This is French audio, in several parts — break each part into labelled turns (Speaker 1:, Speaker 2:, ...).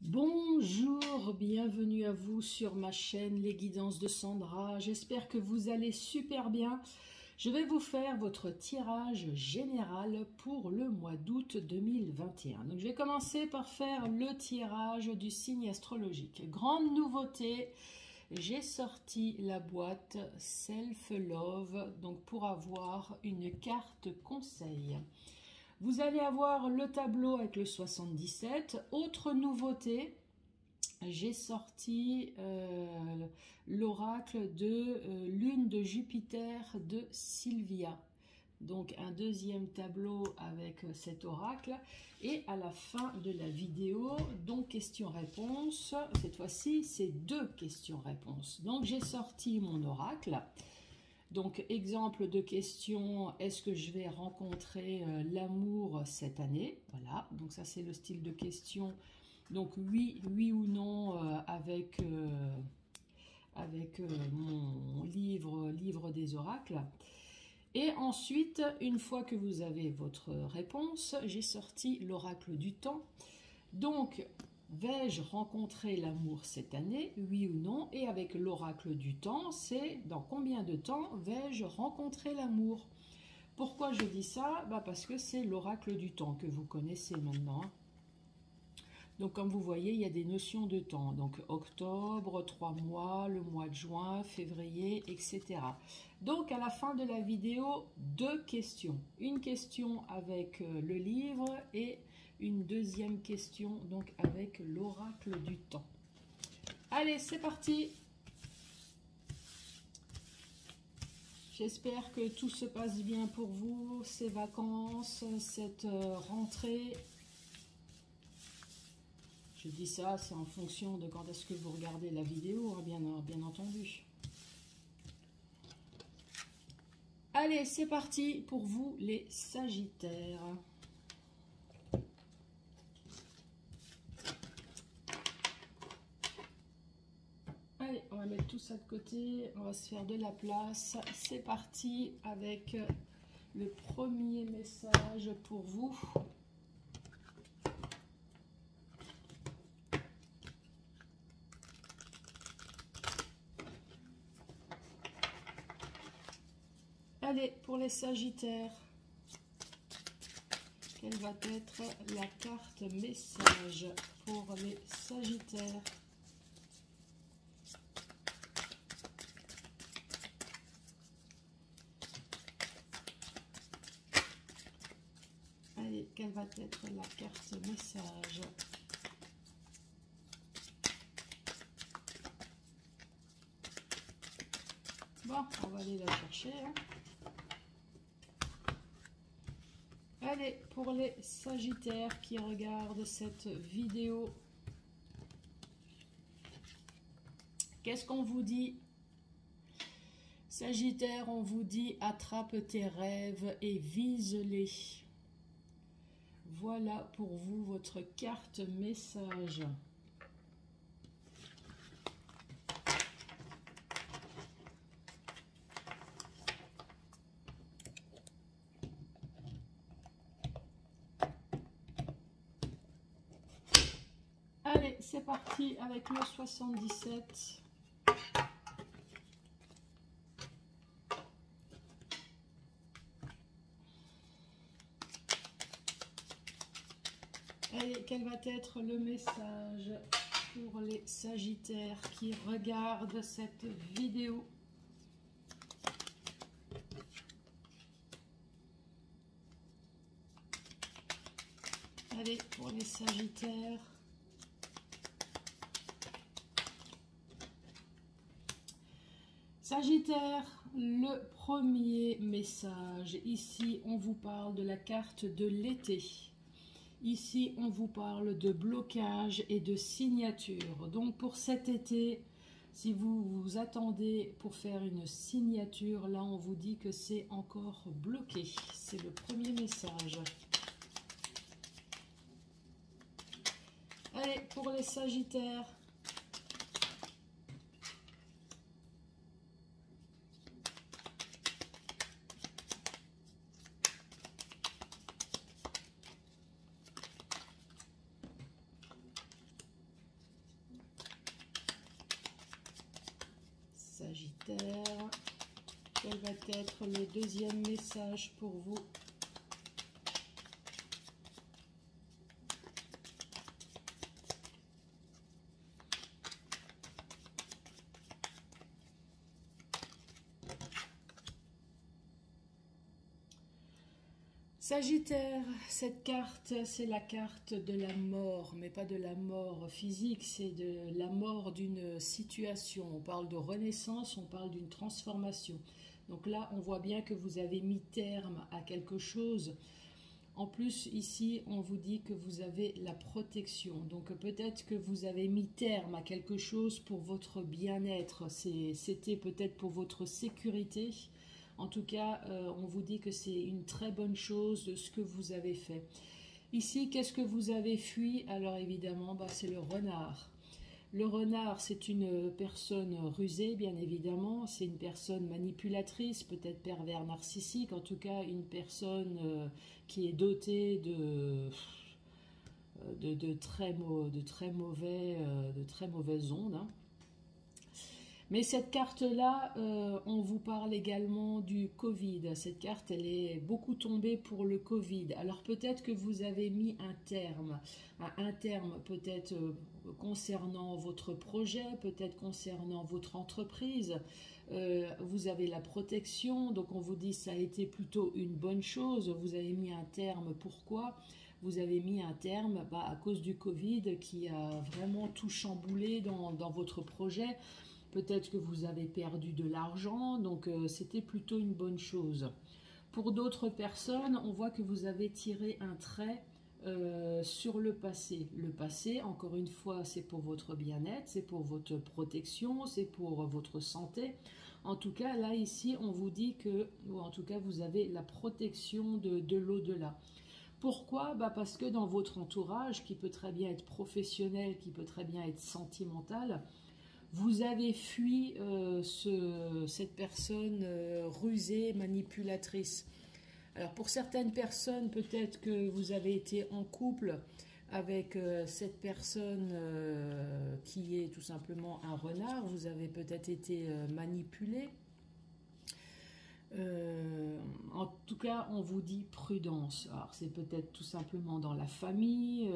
Speaker 1: Bonjour, bienvenue à vous sur ma chaîne Les Guidances de Sandra. J'espère que vous allez super bien. Je vais vous faire votre tirage général pour le mois d'août 2021. Donc, je vais commencer par faire le tirage du signe astrologique. Grande nouveauté, j'ai sorti la boîte Self Love donc pour avoir une carte conseil. Vous allez avoir le tableau avec le 77. Autre nouveauté, j'ai sorti l'oracle de Lune de Jupiter de Sylvia. Donc un deuxième tableau avec cet oracle. Et à la fin de la vidéo, donc questions-réponses. Cette fois-ci, c'est 2 questions-réponses. Donc j'ai sorti mon oracle. Donc, exemple de question, est-ce que je vais rencontrer l'amour cette année? Voilà, donc ça c'est le style de question. Donc oui ou non avec mon livre des oracles. Et ensuite, une fois que vous avez votre réponse, j'ai sorti l'oracle du temps. Donc, vais-je rencontrer l'amour cette année, oui ou non? Et avec l'oracle du temps, c'est dans combien de temps vais-je rencontrer l'amour? Pourquoi je dis ça? Parce que c'est l'oracle du temps que vous connaissez maintenant. Donc comme vous voyez, il y a des notions de temps. Donc octobre, 3 mois, le mois de juin, février, etc. Donc à la fin de la vidéo, 2 questions. Une question avec le livre et une deuxième question donc avec l'oracle du temps. Allez, c'est parti! J'espère que tout se passe bien pour vous, ces vacances, cette rentrée. Je dis ça, c'est en fonction de quand est-ce que vous regardez la vidéo, hein, bien entendu. Allez, c'est parti pour vous les Sagittaires. Allez, on va mettre tout ça de côté, on va se faire de la place. C'est parti avec le premier message pour vous. Allez, pour les Sagittaires, quelle va être la carte message pour les Sagittaires? Allez, quelle va être la carte message? Bon, on va aller la chercher. Hein. Allez, pour les Sagittaires qui regardent cette vidéo, qu'est-ce qu'on vous dit? Sagittaire, on vous dit attrape tes rêves et vise-les. Voilà pour vous votre carte message. Allez, c'est parti avec le 77. Allez, quel va être le message pour les Sagittaires qui regardent cette vidéo? Allez, pour les Sagittaires. Sagittaire, le premier message. Ici, on vous parle de la carte de l'été. Ici, on vous parle de blocage et de signature. Donc, pour cet été, si vous vous attendez pour faire une signature, là, on vous dit que c'est encore bloqué. C'est le premier message. Allez, pour les Sagittaires. Sagittaire, quel va être le deuxième message pour vous? Sagittaire, cette carte, c'est la carte de la mort, mais pas de la mort physique, c'est de la mort d'une situation. On parle de renaissance, on parle d'une transformation. Donc là, on voit bien que vous avez mis terme à quelque chose. En plus, ici, on vous dit que vous avez la protection. Donc peut-être que vous avez mis terme à quelque chose pour votre bien-être. C'était peut-être pour votre sécurité. En tout cas, on vous dit que c'est une très bonne chose de ce que vous avez fait. Ici, qu'est-ce que vous avez fui? Alors évidemment, c'est le renard. Le renard, c'est une personne rusée, bien évidemment. C'est une personne manipulatrice, peut-être pervers narcissique. En tout cas, une personne qui est dotée de très mauvaises ondes. Hein. Mais cette carte-là, on vous parle également du Covid. Cette carte, elle est beaucoup tombée pour le Covid. Alors peut-être que vous avez mis un terme peut-être concernant votre projet, peut-être concernant votre entreprise. Vous avez la protection, donc on vous dit que ça a été plutôt une bonne chose. Vous avez mis un terme, pourquoi ? Vous avez mis un terme à cause du Covid qui a vraiment tout chamboulé dans votre projet. Peut-être que vous avez perdu de l'argent, donc c'était plutôt une bonne chose. Pour d'autres personnes, on voit que vous avez tiré un trait sur le passé. Le passé, encore une fois, c'est pour votre bien-être, c'est pour votre protection, c'est pour votre santé. En tout cas, là, ici, on vous dit que, ou en tout cas, vous avez la protection de l'au-delà. Pourquoi? Parce que dans votre entourage, qui peut très bien être professionnel, qui peut très bien être sentimental, vous avez fui cette personne rusée, manipulatrice. Alors pour certaines personnes, peut-être que vous avez été en couple avec cette personne qui est tout simplement un renard. Vous avez peut-être été manipulé. En tout cas, on vous dit prudence. Alors c'est peut-être tout simplement dans la famille,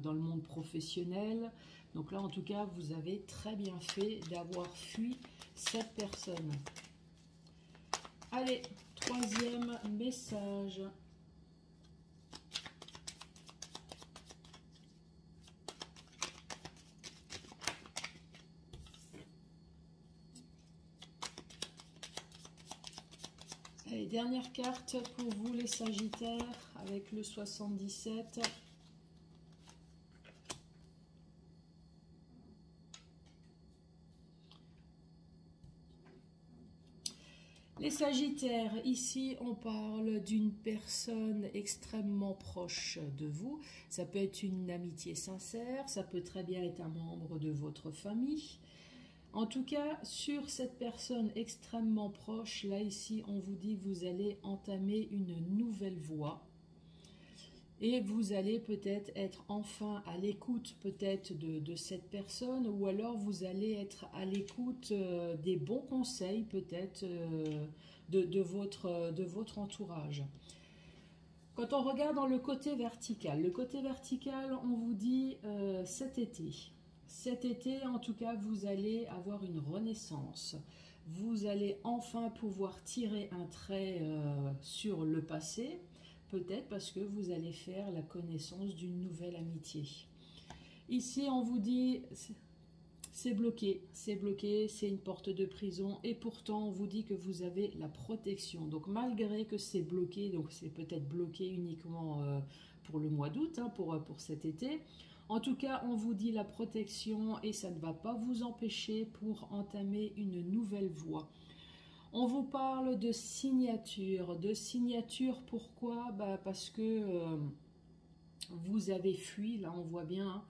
Speaker 1: dans le monde professionnel. Donc là, en tout cas, vous avez très bien fait d'avoir fui cette personne. Allez, troisième message. Allez, dernière carte pour vous les Sagittaires avec le 77. Les Sagittaires, ici on parle d'une personne extrêmement proche de vous. Ça peut être une amitié sincère, ça peut très bien être un membre de votre famille. En tout cas, sur cette personne extrêmement proche, là ici on vous dit que vous allez entamer une nouvelle voie. Et vous allez peut-être être enfin à l'écoute peut-être de cette personne, ou alors vous allez être à l'écoute des bons conseils peut-être de votre entourage. Quand on regarde dans le côté vertical, on vous dit cet été en tout cas vous allez avoir une renaissance. Vous allez enfin pouvoir tirer un trait sur le passé. Peut-être parce que vous allez faire la connaissance d'une nouvelle amitié. Ici, on vous dit, c'est bloqué, c'est une porte de prison. Et pourtant, on vous dit que vous avez la protection. Donc, malgré que c'est bloqué, donc c'est peut-être bloqué uniquement pour le mois d'août, hein, pour cet été. En tout cas, on vous dit la protection et ça ne va pas vous empêcher pour entamer une nouvelle voie. On vous parle de signature. Pourquoi? Parce que vous avez fui, là on voit bien,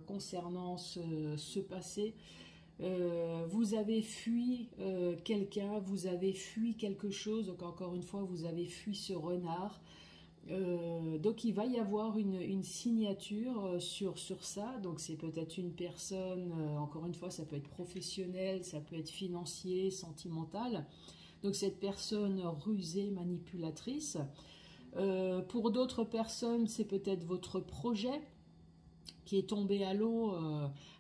Speaker 1: concernant ce passé. Vous avez fui quelqu'un, vous avez fui quelque chose, donc encore une fois, vous avez fui ce renard. Donc il va y avoir une signature sur ça, donc c'est peut-être une personne, encore une fois ça peut être professionnel, ça peut être financier, sentimental, donc cette personne rusée, manipulatrice. Pour d'autres personnes c'est peut-être votre projet qui est tombé à l'eau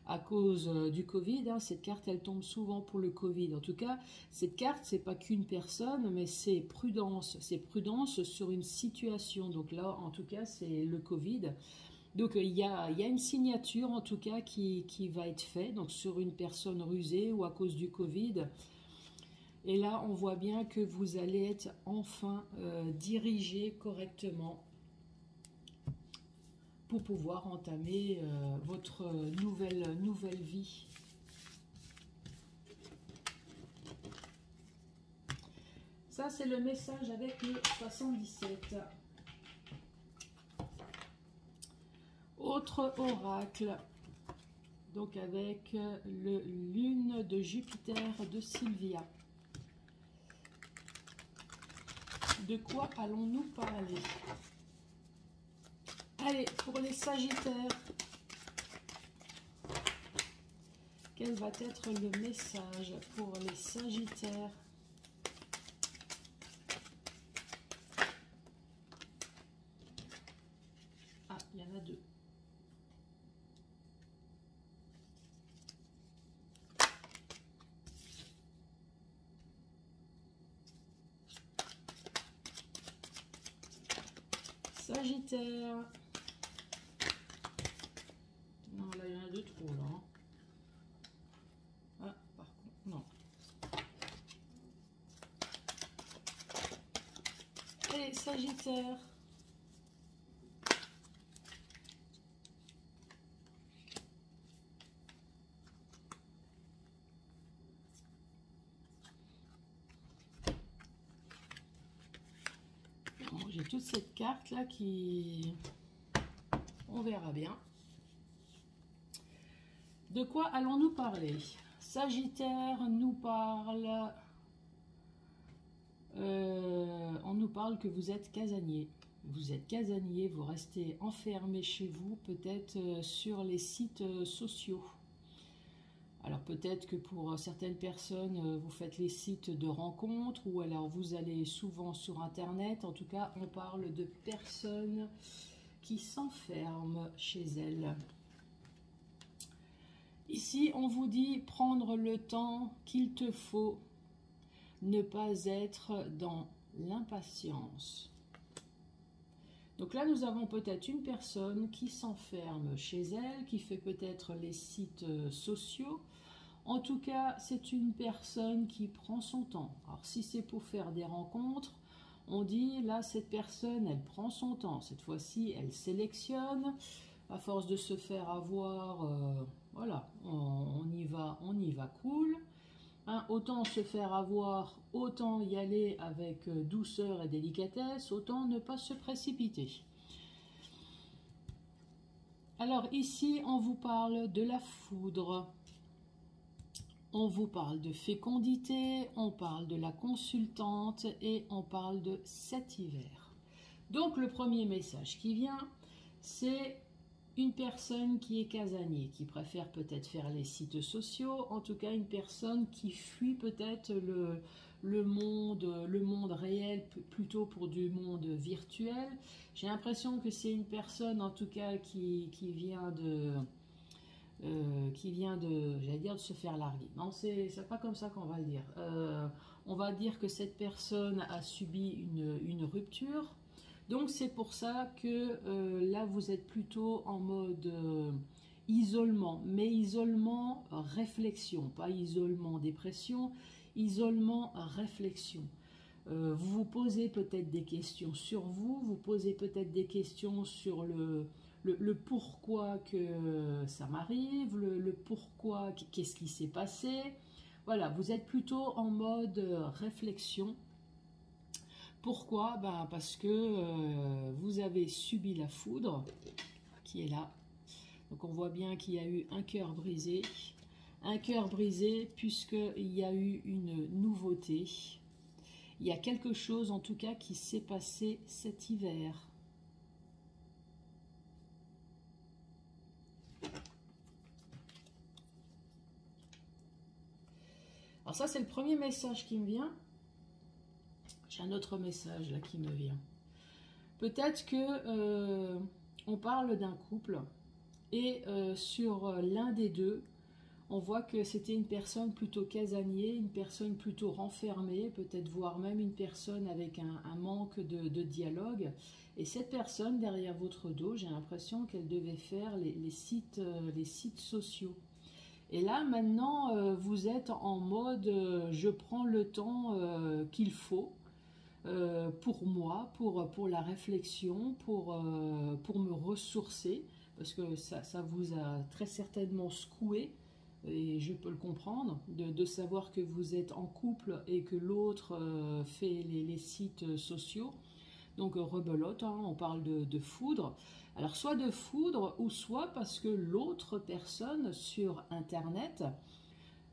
Speaker 1: à cause du Covid. Hein. Cette carte, elle tombe souvent pour le Covid. En tout cas, cette carte, c'est pas qu'une personne, mais c'est prudence. C'est prudence sur une situation. Donc là, en tout cas, c'est le Covid. Donc il y a une signature, en tout cas, qui va être faite donc sur une personne rusée ou à cause du Covid. Et là, on voit bien que vous allez être enfin dirigé correctement pour pouvoir entamer votre nouvelle vie. Ça, c'est le message avec le 77. Autre oracle, donc avec le lune de Jupiter de Sylvia. De quoi allons-nous parler? Allez, pour les Sagittaires, quel va être le message pour les Sagittaires? Ah, il y en a deux. Sagittaire. Non, là, il y en a deux trop, là. Hein. Ah, par contre, non. Allez, Sagittaire. Bon, j'ai toute cette carte là qui... On verra bien. De quoi allons-nous parler? Sagittaire nous parle... on nous parle que vous êtes casanier. Vous êtes casanier, vous restez enfermé chez vous, peut-être sur les sites sociaux. Alors peut-être que pour certaines personnes, vous faites les sites de rencontres ou alors vous allez souvent sur Internet. En tout cas, on parle de personnes qui s'enferment chez elles. Ici, on vous dit prendre le temps qu'il te faut, ne pas être dans l'impatience. Donc là, nous avons peut-être une personne qui s'enferme chez elle, qui fait peut-être les sites sociaux. En tout cas, c'est une personne qui prend son temps. Alors, si c'est pour faire des rencontres, on dit, là, cette personne, elle prend son temps. Cette fois-ci, elle sélectionne. À force de se faire avoir, voilà, on y va cool. Hein, autant se faire avoir, autant y aller avec douceur et délicatesse, autant ne pas se précipiter. Alors ici, on vous parle de la foudre, on vous parle de fécondité, on parle de la consultante et on parle de cet hiver. Donc le premier message qui vient, c'est une personne qui est casanier, qui préfère peut-être faire les sites sociaux, en tout cas une personne qui fuit peut-être le monde réel plutôt pour du monde virtuel. J'ai l'impression que c'est une personne en tout cas qui vient de, j'allais dire de se faire larguer. Non, c'est pas comme ça qu'on va le dire. On va dire que cette personne a subi une rupture. Donc c'est pour ça que là vous êtes plutôt en mode isolement, mais isolement réflexion, pas isolement dépression, isolement réflexion. Vous vous posez peut-être des questions sur vous, vous posez peut-être des questions sur le pourquoi que ça m'arrive, le pourquoi, qu'est-ce qui s'est passé. Voilà, vous êtes plutôt en mode réflexion. Pourquoi? Ben parce que vous avez subi la foudre qui est là. Donc on voit bien qu'il y a eu un cœur brisé. Un cœur brisé puisqu'il y a eu une nouveauté. Il y a quelque chose en tout cas qui s'est passé cet hiver. Alors ça, c'est le premier message qui me vient. J'ai un autre message là qui me vient. Peut-être que on parle d'un couple et sur l'un des deux, on voit que c'était une personne plutôt casanier, une personne plutôt renfermée, peut-être voire même une personne avec un manque de dialogue. Et cette personne, derrière votre dos, j'ai l'impression qu'elle devait faire les sites sociaux. Et là, maintenant, vous êtes en mode je prends le temps qu'il faut pour moi, pour la réflexion, pour me ressourcer, parce que ça vous a très certainement secoué. Et je peux le comprendre, de savoir que vous êtes en couple et que l'autre fait les sites sociaux. Donc rebelote, hein, on parle de foudre. Alors soit de foudre, ou soit parce que l'autre personne sur Internet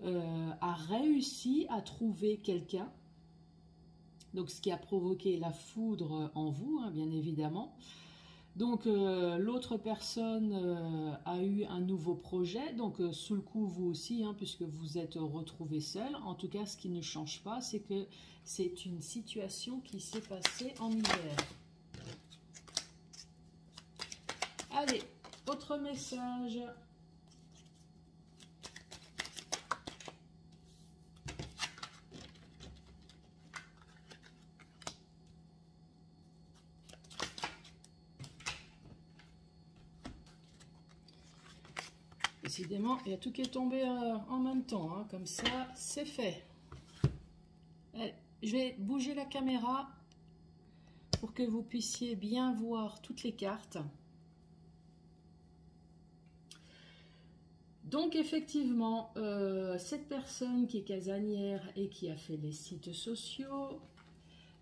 Speaker 1: a réussi à trouver quelqu'un. Donc ce qui a provoqué la foudre en vous, hein, bien évidemment. Donc l'autre personne a eu un nouveau projet, donc sous le coup vous aussi, hein, puisque vous êtes retrouvés seul. En tout cas, ce qui ne change pas, c'est que c'est une situation qui s'est passée en hiver. Allez, autre message. Décidément, il y a tout qui est tombé en même temps, hein. Comme ça, c'est fait. Allez, je vais bouger la caméra pour que vous puissiez bien voir toutes les cartes. Donc effectivement, cette personne qui est casanière et qui a fait les sites sociaux,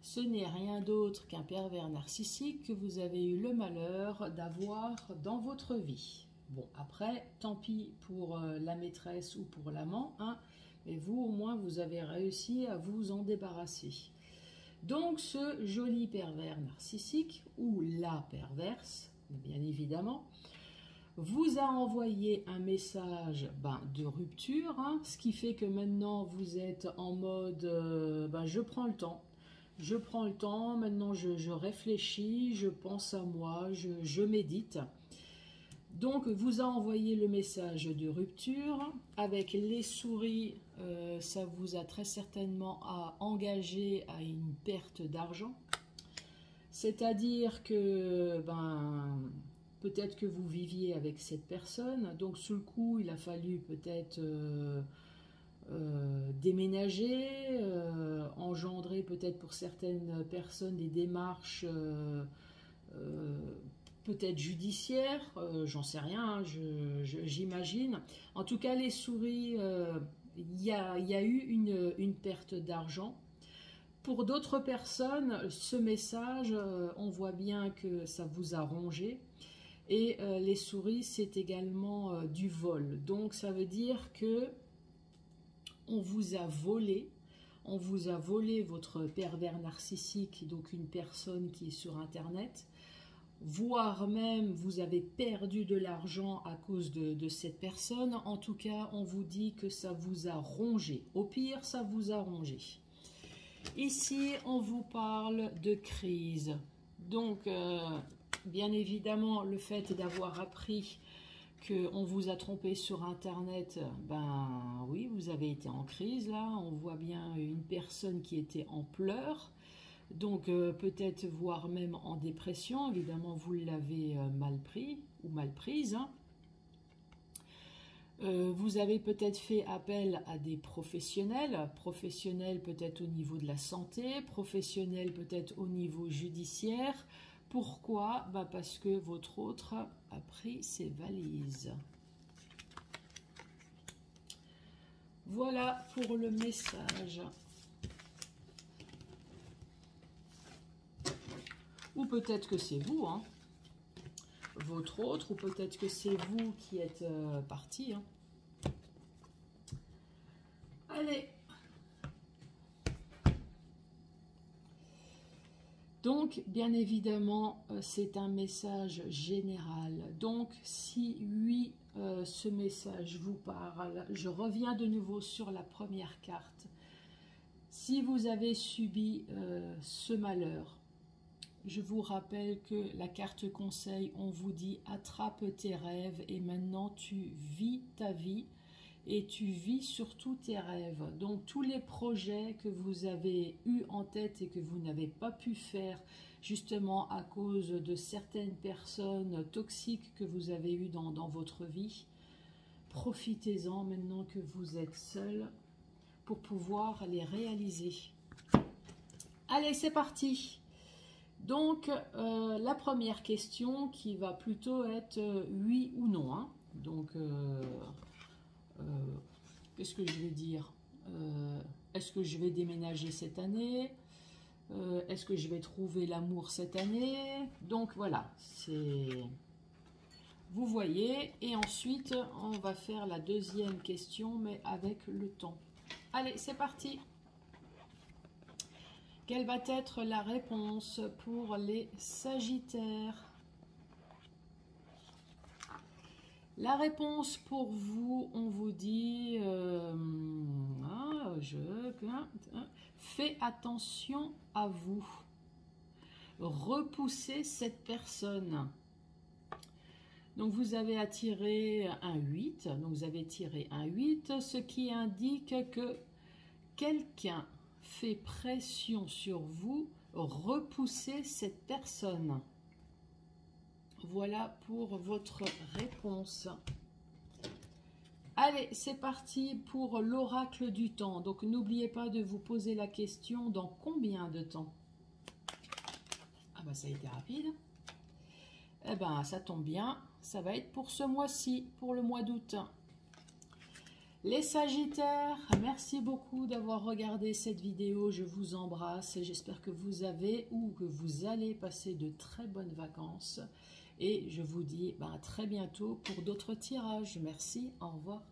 Speaker 1: ce n'est rien d'autre qu'un pervers narcissique que vous avez eu le malheur d'avoir dans votre vie. Bon, après, tant pis pour la maîtresse ou pour l'amant, hein, mais vous, au moins, vous avez réussi à vous en débarrasser. Donc, ce joli pervers narcissique, ou la perverse, bien évidemment, vous a envoyé un message de rupture, hein, ce qui fait que maintenant, vous êtes en mode je prends le temps. Je prends le temps, maintenant je réfléchis, je pense à moi, je médite. Donc, vous a envoyé le message de rupture. Avec les souris, ça vous a très certainement engagé à une perte d'argent. C'est-à-dire que, peut-être que vous viviez avec cette personne. Donc, sous le coup, il a fallu peut-être déménager, engendrer peut-être pour certaines personnes des démarches peut-être judiciaire, j'en sais rien, hein, j'imagine. En tout cas, les souris, il y a eu une perte d'argent. Pour d'autres personnes, ce message, on voit bien que ça vous a rongé. Et les souris, c'est également du vol. Donc, ça veut dire que on vous a volé. On vous a volé votre pervers narcissique, donc une personne qui est sur Internet. Voire même vous avez perdu de l'argent à cause de cette personne. En tout cas, on vous dit que ça vous a rongé. Au pire, ça vous a rongé. Ici, on vous parle de crise. Donc, bien évidemment, le fait d'avoir appris qu'on vous a trompé sur Internet, oui, vous avez été en crise là. On voit bien une personne qui était en pleurs. Donc peut-être voire même en dépression, évidemment vous l'avez mal pris ou mal prise. Hein. Vous avez peut-être fait appel à des professionnels peut-être au niveau de la santé, professionnels peut-être au niveau judiciaire. Pourquoi? Parce que votre autre a pris ses valises. Voilà pour le message. Ou peut-être que c'est vous, hein, votre autre, ou peut-être que c'est vous qui êtes parti. Hein. Allez. Donc, bien évidemment, c'est un message général. Donc, si oui, ce message vous parle, je reviens de nouveau sur la première carte. Si vous avez subi ce malheur, je vous rappelle que la carte conseil, on vous dit attrape tes rêves et maintenant tu vis ta vie et tu vis surtout tes rêves. Donc tous les projets que vous avez eu en tête et que vous n'avez pas pu faire justement à cause de certaines personnes toxiques que vous avez eues dans votre vie, profitez-en maintenant que vous êtes seul pour pouvoir les réaliser. Allez, c'est parti! Donc, la première question qui va plutôt être oui ou non. Hein. Donc, qu'est-ce que je vais dire? Est-ce que je vais déménager cette année? Est-ce que je vais trouver l'amour cette année? Donc, voilà, c'est... Vous voyez. Et ensuite, on va faire la deuxième question, mais avec le temps. Allez, c'est parti! Quelle va être la réponse pour les Sagittaires? La réponse pour vous, on vous dit fais attention à vous. Repoussez cette personne. Donc vous avez attiré un 8, donc vous avez tiré un 8, ce qui indique que quelqu'un fait pression sur vous, repoussez cette personne. Voilà pour votre réponse. Allez, c'est parti pour l'oracle du temps. Donc n'oubliez pas de vous poser la question dans combien de temps? Ah bah ça a été rapide. Eh ben ça tombe bien, ça va être pour ce mois-ci, pour le mois d'août. Les Sagittaires, merci beaucoup d'avoir regardé cette vidéo. Je vous embrasse et j'espère que vous avez ou que vous allez passer de très bonnes vacances. Et je vous dis à très bientôt pour d'autres tirages. Merci, au revoir.